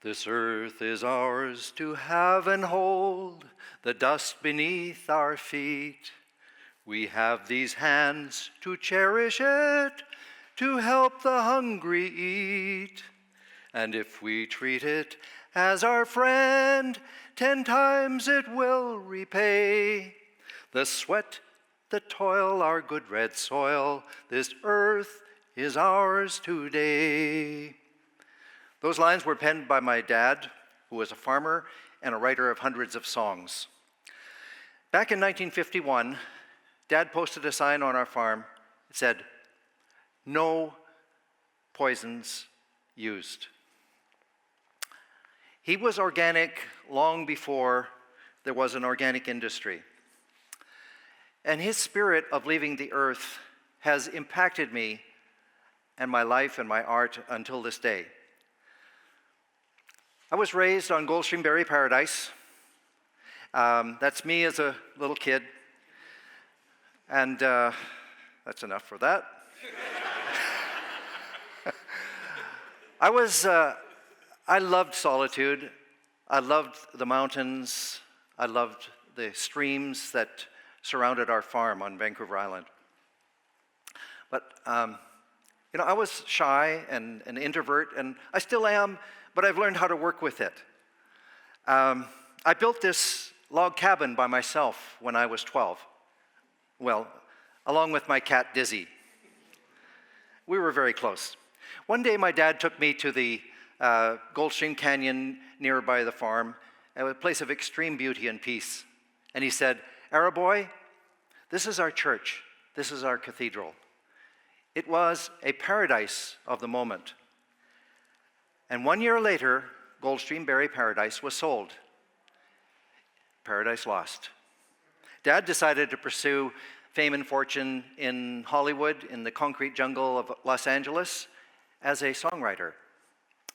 This earth is ours to have and hold, the dust beneath our feet. We have these hands to cherish it, to help the hungry eat. And if we treat it as our friend, 10 times it will repay. The sweat, the toil, our good red soil, this earth is ours today. Those lines were penned by my dad, who was a farmer and a writer of hundreds of songs. Back in 1951, Dad posted a sign on our farm. It said, "No poisons used." He was organic long before there was an organic industry. And his spirit of leaving the earth has impacted me and my life and my art until this day. I was raised on Goldstream Berry Paradise. That's me as a little kid. And that's enough for that. I loved solitude. I loved the mountains. I loved the streams that surrounded our farm on Vancouver Island. But, I was shy and an introvert, and I still am, but I've learned how to work with it. I built this log cabin by myself when I was 12. Well, along with my cat, Dizzy. We were very close. One day, my dad took me to the Goldstream Canyon nearby the farm, a place of extreme beauty and peace. And he said, "Arra boy, this is our church. This is our cathedral." It was a paradise of the moment. And 1 year later, Goldstream Berry Paradise was sold. Paradise lost. Dad decided to pursue fame and fortune in Hollywood, in the concrete jungle of Los Angeles, as a songwriter,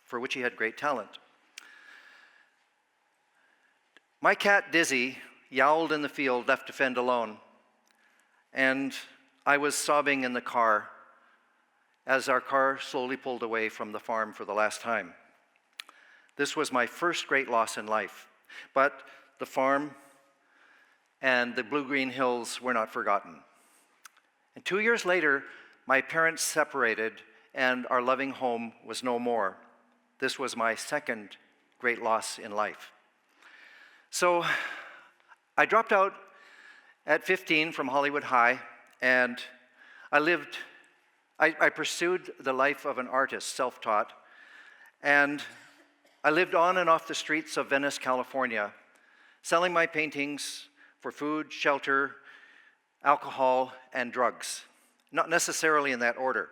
for which he had great talent. My cat, Dizzy, yowled in the field, left to fend alone. And I was sobbing in the car as our car slowly pulled away from the farm for the last time. This was my first great loss in life, but the farm and the blue-green hills were not forgotten. And 2 years later, my parents separated and our loving home was no more. This was my second great loss in life. So I dropped out at 15 from Hollywood High, and I pursued the life of an artist, self-taught, and I lived on and off the streets of Venice, California, selling my paintings for food, shelter, alcohol, and drugs. Not necessarily in that order.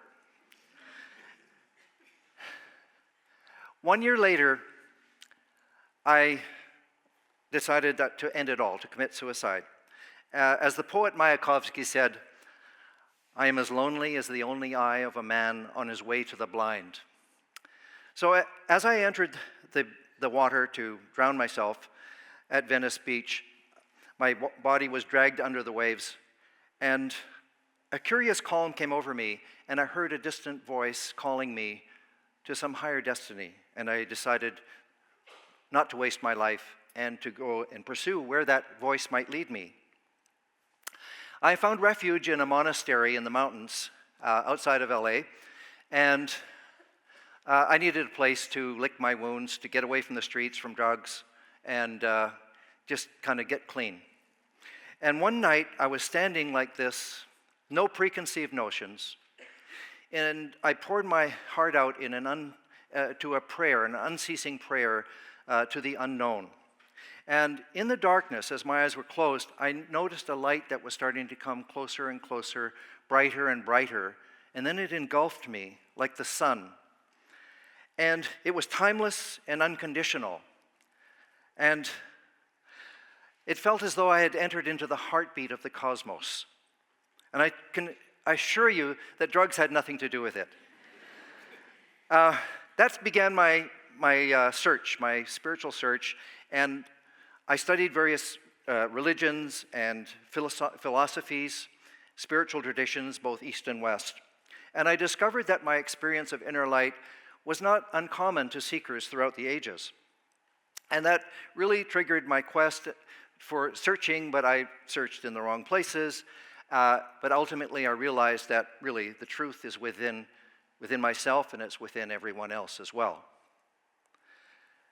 1 year later, I decided to end it all, to commit suicide. As the poet Mayakovsky said, "I am as lonely as the only eye of a man on his way to the blind." So as I entered the water to drown myself at Venice Beach, my body was dragged under the waves, and a curious calm came over me, and I heard a distant voice calling me to some higher destiny, and I decided not to waste my life and to go and pursue where that voice might lead me. I found refuge in a monastery in the mountains outside of LA, and I needed a place to lick my wounds, to get away from the streets, from drugs, and just kind of get clean. And one night, I was standing like this, no preconceived notions, and I poured my heart out in to a prayer, an unceasing prayer to the unknown. And in the darkness, as my eyes were closed, I noticed a light that was starting to come closer and closer, brighter and brighter, and then it engulfed me like the sun. And it was timeless and unconditional. And it felt as though I had entered into the heartbeat of the cosmos. And I can assure you that drugs had nothing to do with it. That began my search, my spiritual search, and I studied various religions and philosophies, spiritual traditions, both East and West. And I discovered that my experience of inner light was not uncommon to seekers throughout the ages. And that really triggered my quest for searching, but I searched in the wrong places. But ultimately, I realized that really the truth is within myself, and it's within everyone else as well.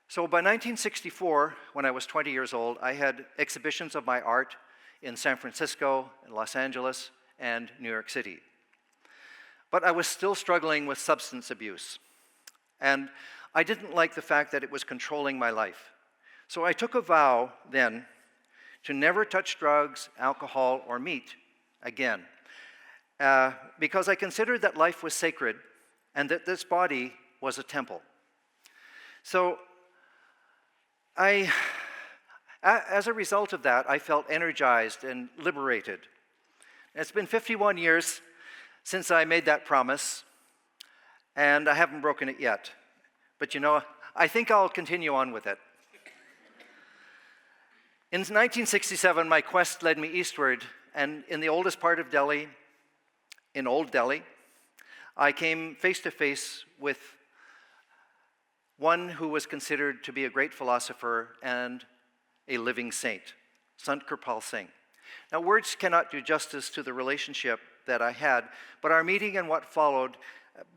So by 1964, when I was 20 years old, I had exhibitions of my art in San Francisco, in Los Angeles, and New York City. But I was still struggling with substance abuse. And I didn't like the fact that it was controlling my life. So I took a vow then to never touch drugs, alcohol, or meat again, because I considered that life was sacred and that this body was a temple. So as a result of that, I felt energized and liberated. It's been 51 years since I made that promise, and I haven't broken it yet. But you know, I think I'll continue on with it. In 1967, my quest led me eastward, and in the oldest part of Delhi, in Old Delhi, I came face to face with one who was considered to be a great philosopher and a living saint, Sant Kirpal Singh. Now, words cannot do justice to the relationship that I had, but our meeting and what followed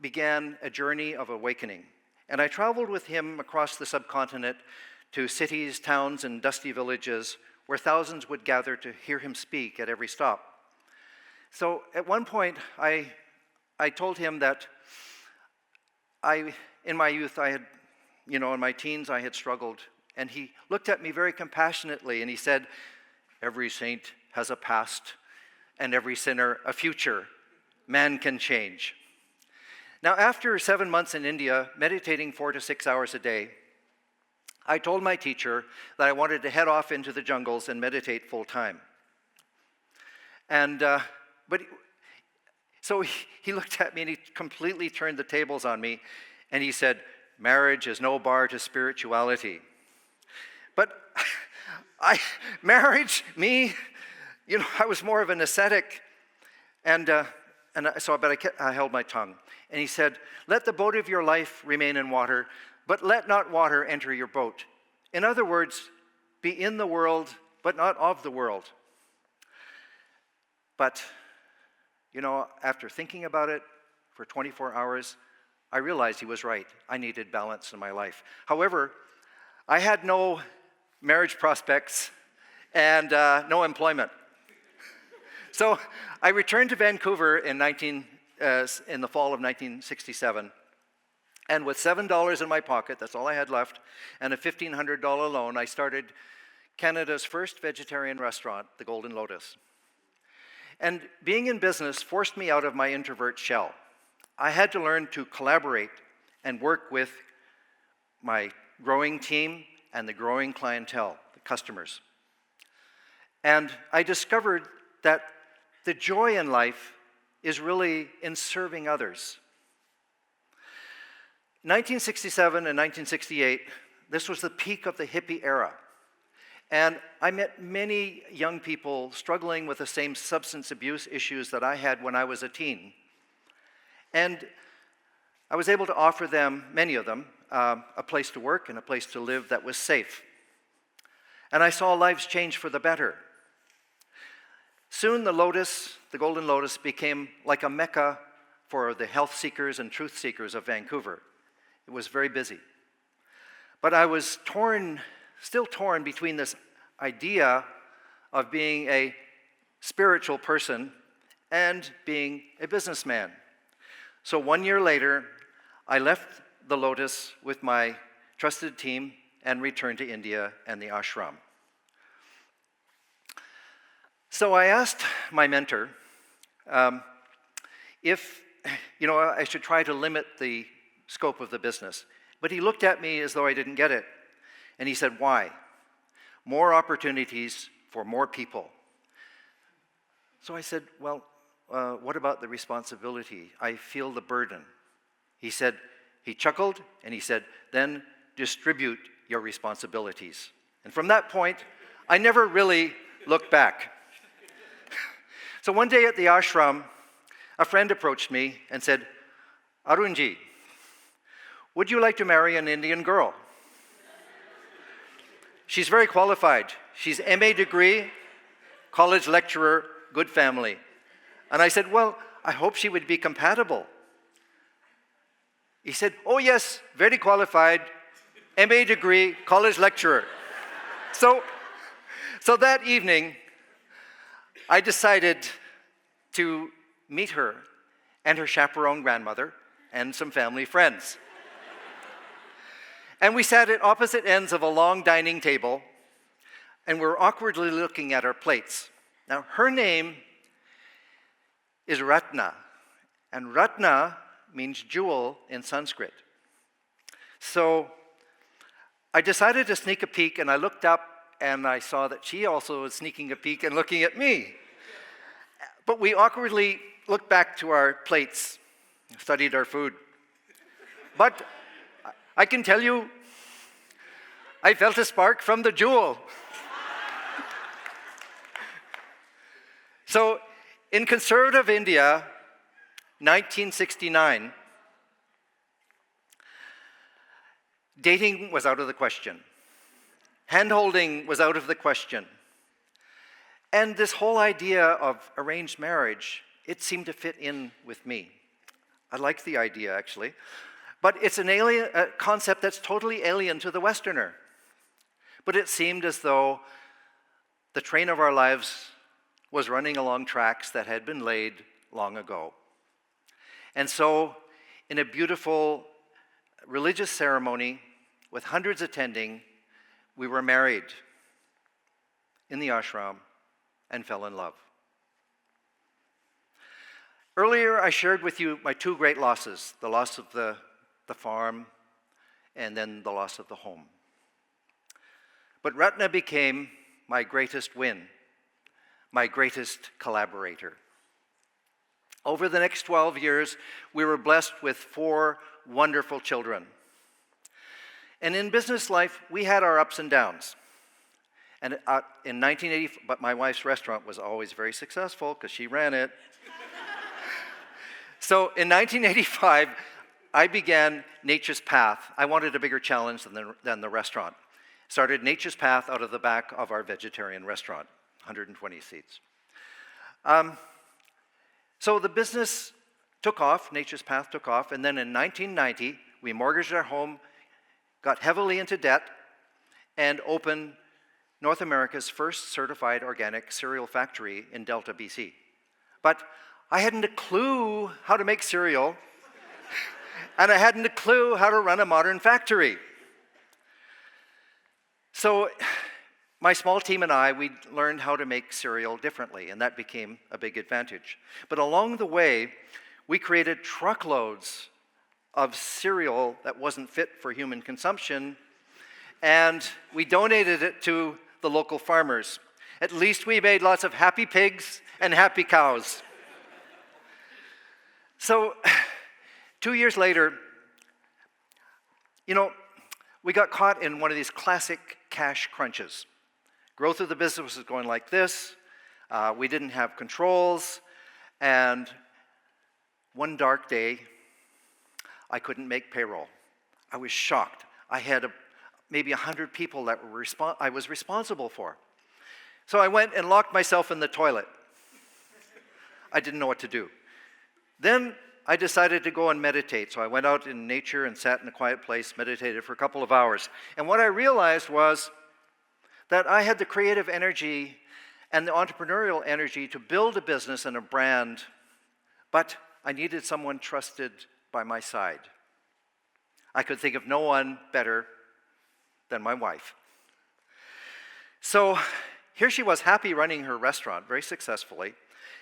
began a journey of awakening. And I traveled with him across the subcontinent to cities, towns, and dusty villages where thousands would gather to hear him speak at every stop. So at one point, I told him that in my youth, in my teens, I had struggled. And he looked at me very compassionately and he said, "Every saint has a past and every sinner a future. Man can change." Now, after 7 months in India, meditating 4 to 6 hours a day, I told my teacher that I wanted to head off into the jungles and meditate full time. So he looked at me and he completely turned the tables on me, and he said, "Marriage is no bar to spirituality." But marriage, me, I was more of an ascetic, I held my tongue. And he said, "Let the boat of your life remain in water, but let not water enter your boat." In other words, be in the world, but not of the world. But, after thinking about it for 24 hours, I realized he was right. I needed balance in my life. However, I had no marriage prospects and no employment. So I returned to Vancouver in the fall of 1967. And with $7 in my pocket, that's all I had left, and a $1,500 loan, I started Canada's first vegetarian restaurant, the Golden Lotus. And being in business forced me out of my introvert shell. I had to learn to collaborate and work with my growing team and the growing clientele, the customers. And I discovered that the joy in life is really in serving others. 1967 and 1968, this was the peak of the hippie era. And I met many young people struggling with the same substance abuse issues that I had when I was a teen. And I was able to offer them, many of them, a place to work and a place to live that was safe. And I saw lives change for the better. Soon the Golden Lotus, became like a mecca for the health seekers and truth seekers of Vancouver. It was very busy. But I was still torn between this idea of being a spiritual person and being a businessman. So 1 year later, I left the Lotus with my trusted team and returned to India and the ashram. So I asked my mentor if I should try to limit the scope of the business. But he looked at me as though I didn't get it. And he said, "Why? More opportunities for more people." So I said, "Well, what about the responsibility? I feel the burden." He chuckled and he said, "Then distribute your responsibilities." And from that point, I never really looked back. So one day at the ashram, a friend approached me and said, "Arunji, would you like to marry an Indian girl? She's very qualified. She's MA degree, college lecturer, good family. And I said, well, I hope she would be compatible. He said, oh yes, very qualified, MA degree, college lecturer. So that evening, I decided to meet her and her chaperone grandmother and some family friends. And we sat at opposite ends of a long dining table, and we're awkwardly looking at our plates. Now, her name is Ratna, and Ratna means jewel in Sanskrit. So I decided to sneak a peek, and I looked up, and I saw that she also was sneaking a peek and looking at me. But we awkwardly looked back to our plates, studied our food. But I can tell you, I felt a spark from the jewel. So, in conservative India, 1969, dating was out of the question. Hand-holding was out of the question. And this whole idea of arranged marriage, it seemed to fit in with me. I like the idea, actually. But it's a concept that's totally alien to the Westerner. But it seemed as though the train of our lives was running along tracks that had been laid long ago. And so, in a beautiful religious ceremony with hundreds attending, we were married in the ashram and fell in love. Earlier, I shared with you my two great losses, the loss of the farm and then the loss of the home. But Ratna became my greatest win, my greatest collaborator. Over the next 12 years, we were blessed with 4 wonderful children. And in business life, we had our ups and downs. And in 1980, but my wife's restaurant was always very successful because she ran it. So in 1985, I began Nature's Path. I wanted a bigger challenge than the restaurant. Started Nature's Path out of the back of our vegetarian restaurant, 120 seats. So the business took off, Nature's Path took off, and then in 1990, we mortgaged our home, got heavily into debt, and opened North America's first certified organic cereal factory in Delta, BC. But I hadn't a clue how to make cereal, and I hadn't a clue how to run a modern factory. So my small team and I, we learned how to make cereal differently, and that became a big advantage. But along the way, we created truckloads of cereal that wasn't fit for human consumption, and we donated it to the local farmers. At least we made lots of happy pigs and happy cows. So 2 years later, we got caught in one of these classic cash crunches. Growth of the business was going like this. We didn't have controls. And one dark day, I couldn't make payroll. I was shocked. I had maybe 100 people that I was responsible for. So I went and locked myself in the toilet. I didn't know what to do. Then I decided to go and meditate. So I went out in nature and sat in a quiet place, meditated for a couple of hours. And what I realized was that I had the creative energy and the entrepreneurial energy to build a business and a brand, but I needed someone trusted by my side. I could think of no one better than my wife. So here she was, happy running her restaurant very successfully.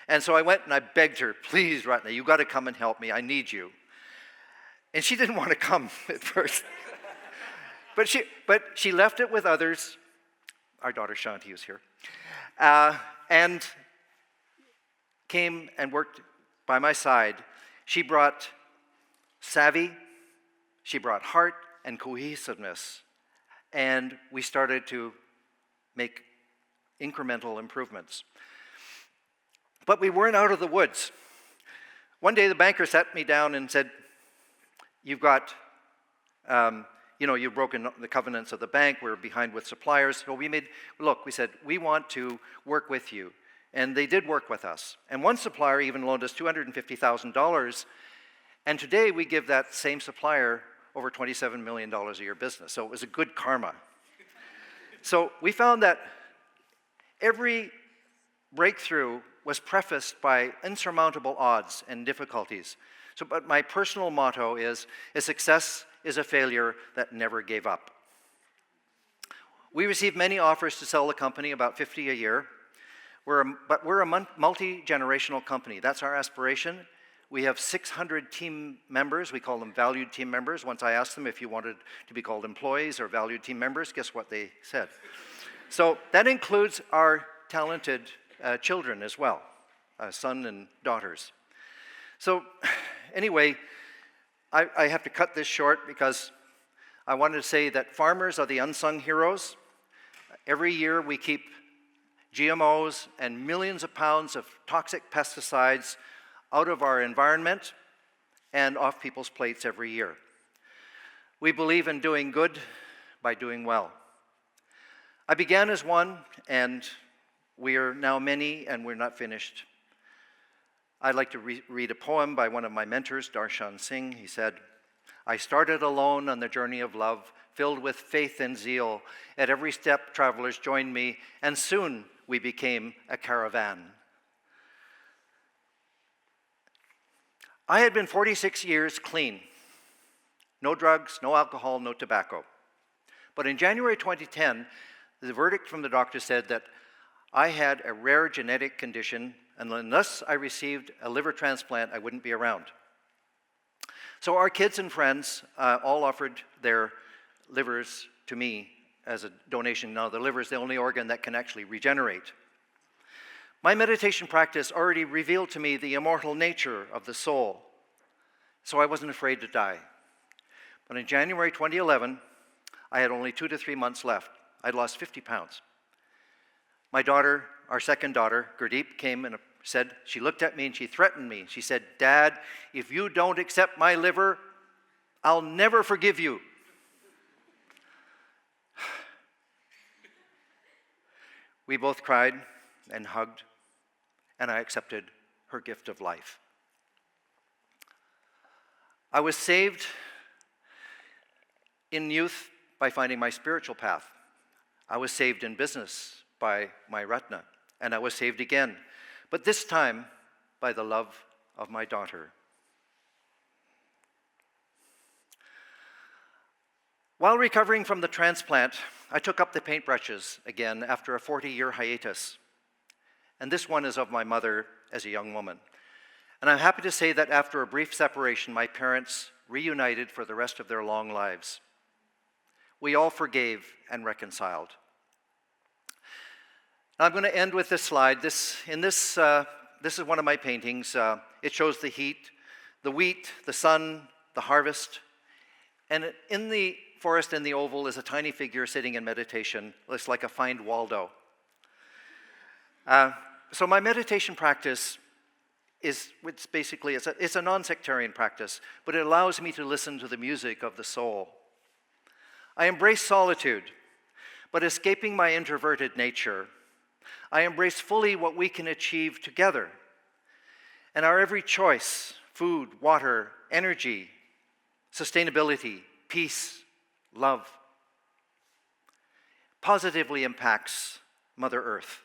And so I went and I begged her, please, Ratna, you got to come and help me. I need you. And she didn't want to come at first. but she left it with others. Our daughter Shanti is here. And came and worked by my side. She brought savvy, she brought heart and cohesiveness. And we started to make incremental improvements. But we weren't out of the woods. One day the banker sat me down and said, you've got You've broken the covenants of the bank, we're behind with suppliers. So we said, we want to work with you. And they did work with us. And one supplier even loaned us $250,000. And today we give that same supplier over $27 million a year business. So it was a good karma. So we found that every breakthrough was prefaced by insurmountable odds and difficulties. But my personal motto is, a success is a failure that never gave up. We received many offers to sell the company, about 50 a year. But we're a multi-generational company. That's our aspiration. We have 600 team members. We call them valued team members. Once I asked them if you wanted to be called employees or valued team members, guess what they said? So that includes our talented children as well, son and daughters. So anyway, I have to cut this short because I wanted to say that farmers are the unsung heroes. Every year we keep GMOs and millions of pounds of toxic pesticides out of our environment and off people's plates every year. We believe in doing good by doing well. I began as one, and we are now many, and we're not finished. I'd like to read a poem by one of my mentors, Darshan Singh. He said, "I started alone on the journey of love, filled with faith and zeal. At every step, travelers joined me, and soon we became a caravan." I had been 46 years clean. No drugs, no alcohol, no tobacco. But in January 2010, the verdict from the doctor said that I had a rare genetic condition, and unless I received a liver transplant, I wouldn't be around. So our kids and friends all offered their livers to me as a donation. Now, the liver is the only organ that can actually regenerate. My meditation practice already revealed to me the immortal nature of the soul, so I wasn't afraid to die. But in January 2011, I had only 2 to 3 months left. I'd lost 50 pounds. My daughter, our second daughter, Gurdeep, came and said, she looked at me and she threatened me. She said, "Dad, if you don't accept my liver, I'll never forgive you." We both cried and hugged, and I accepted her gift of life. I was saved in youth by finding my spiritual path. I was saved in business by my Ratna, and I was saved again, but this time by the love of my daughter. While recovering from the transplant, I took up the paintbrushes again after a 40-year hiatus. And this one is of my mother as a young woman. And I'm happy to say that after a brief separation, my parents reunited for the rest of their long lives. We all forgave and reconciled. Now I'm going to end with this slide. This is one of my paintings. It shows the heat, the wheat, the sun, the harvest. And in the forest in the oval is a tiny figure sitting in meditation. Looks like a Find Waldo. So my meditation practice it's a non-sectarian practice, but it allows me to listen to the music of the soul. I embrace solitude, but escaping my introverted nature, I embrace fully what we can achieve together. And our every choice, food, water, energy, sustainability, peace, love, positively impacts Mother Earth.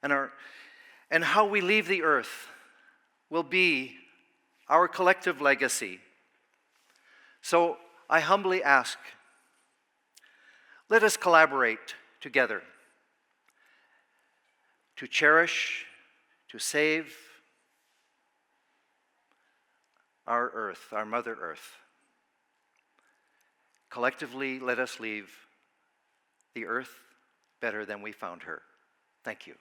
And how we leave the earth will be our collective legacy. So I humbly ask, let us collaborate together to cherish, to save our earth, our Mother Earth. Collectively, let us leave the earth better than we found her. Thank you.